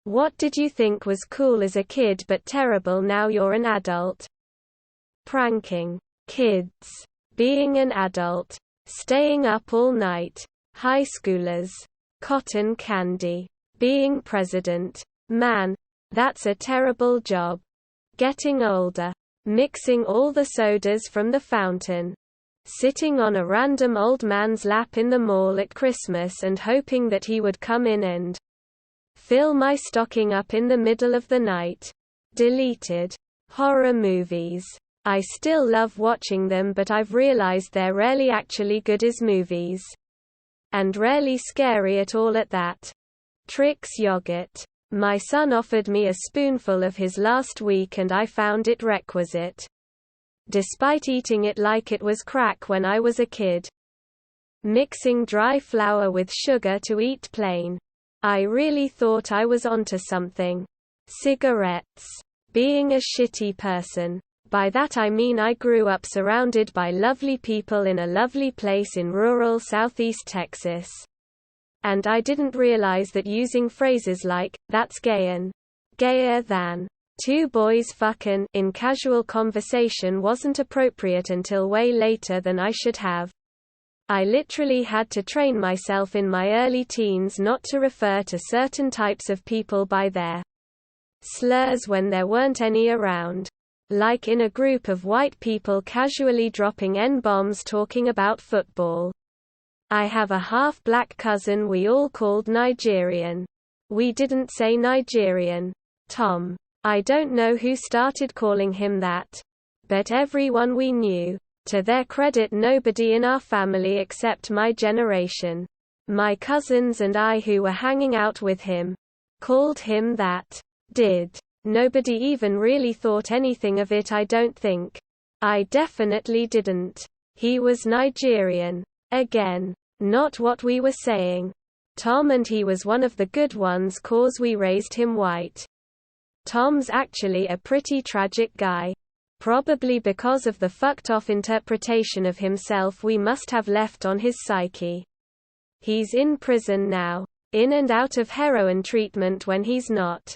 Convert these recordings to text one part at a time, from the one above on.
What did you think was cool as a kid but terrible now you're an adult? Pranking kids. Being an adult. Staying up all night. High schoolers. Cotton candy. Being president. Man, that's a terrible job. Getting older. Mixing all the sodas from the fountain. Sitting on a random old man's lap in the mall at Christmas and hoping that he would come in and fill my stocking up in the middle of the night. Deleted. Horror movies. I still love watching them, but I've realized they're rarely actually good as movies. And rarely scary at all at that. Trix yogurt. My son offered me a spoonful of his last week and I found it requisite. Despite eating it like it was crack when I was a kid. Mixing dry flour with sugar to eat plain. I really thought I was onto something. Cigarettes. Being a shitty person. By that I mean I grew up surrounded by lovely people in a lovely place in rural southeast Texas. And I didn't realize that using phrases like, that's gayin', gayer than, two boys fuckin' in casual conversation wasn't appropriate until way later than I should have. I literally had to train myself in my early teens not to refer to certain types of people by their slurs when there weren't any around. Like in a group of white people casually dropping N-bombs talking about football. I have a half-black cousin we all called Nigerian. We didn't say Nigerian. Tom. I don't know who started calling him that. But everyone we knew. To their credit, nobody in our family except my generation. My cousins and I who were hanging out with him. Called him that. Did. Nobody even really thought anything of it, I don't think. I definitely didn't. He was Nigerian. Again. Not what we were saying. Tom, and he was one of the good ones cause we raised him white. Tom's actually a pretty tragic guy. Probably because of the fucked off interpretation of himself we must have left on his psyche. He's in prison now. In and out of heroin treatment when he's not.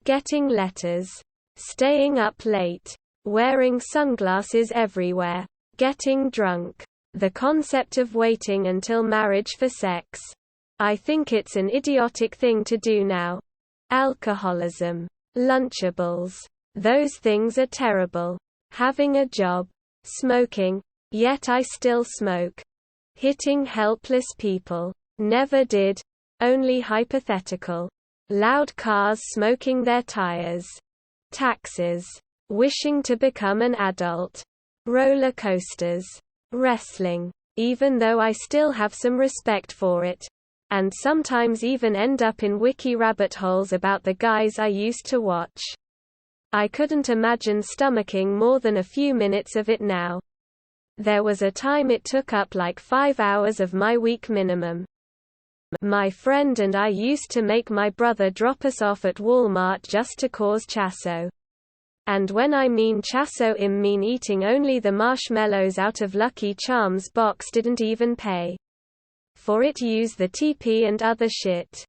Getting letters. Staying up late. Wearing sunglasses everywhere. Getting drunk. The concept of waiting until marriage for sex. I think it's an idiotic thing to do now. Alcoholism. Lunchables. Those things are terrible. Having a job. Smoking. Yet I still smoke. Hitting helpless people. Never did. Only hypothetical. Loud cars smoking their tires. Taxes. Wishing to become an adult. Roller coasters. Wrestling. Even though I still have some respect for it. And sometimes even end up in wiki rabbit holes about the guys I used to watch. I couldn't imagine stomaching more than a few minutes of it now. There was a time it took up like 5 hours of my week minimum. My friend and I used to make my brother drop us off at Walmart just to cause chasso. And when I mean chasso, I mean eating only the marshmallows out of Lucky Charms box, didn't even pay for it, use the TP and other shit.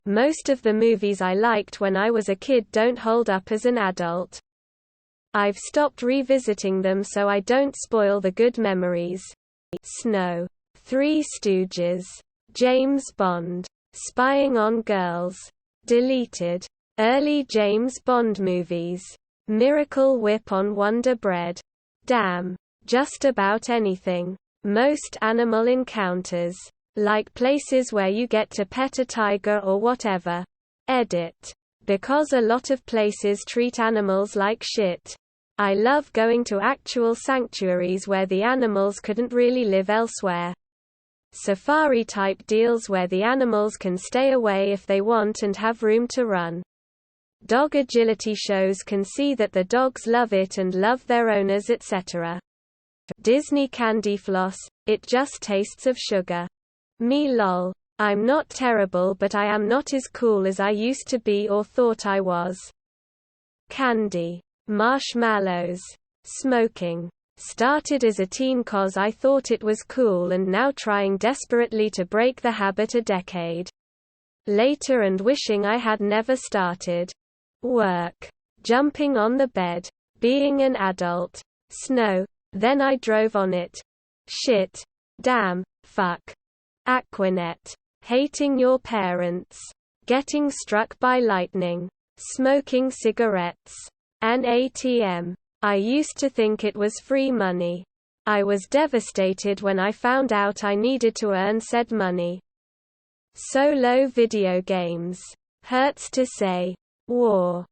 Most of the movies I liked when I was a kid don't hold up as an adult. I've stopped revisiting them so I don't spoil the good memories. Snow. Three Stooges. James Bond. Spying on Girls. Deleted. Early James Bond movies. Miracle Whip on Wonder Bread. Damn. Just about anything. Most animal encounters. Like places where you get to pet a tiger or whatever. Edit. Because a lot of places treat animals like shit. I love going to actual sanctuaries where the animals couldn't really live elsewhere. Safari-type deals where the animals can stay away if they want and have room to run. Dog agility shows can see that the dogs love it and love their owners, etc. Disney candy floss, it just tastes of sugar. Me lol. I'm not terrible, but I am not as cool as I used to be or thought I was. Candy. Marshmallows. Smoking. Started as a teen cause I thought it was cool and now trying desperately to break the habit a decade later and wishing I had never started. Work. Jumping on the bed. Being an adult. Snow. Then I drove on it. Shit. Damn. Fuck. Aquanet. Hating your parents. Getting struck by lightning. Smoking cigarettes. An ATM. I used to think it was free money. I was devastated when I found out I needed to earn said money. Solo video games. Hurts to say. War.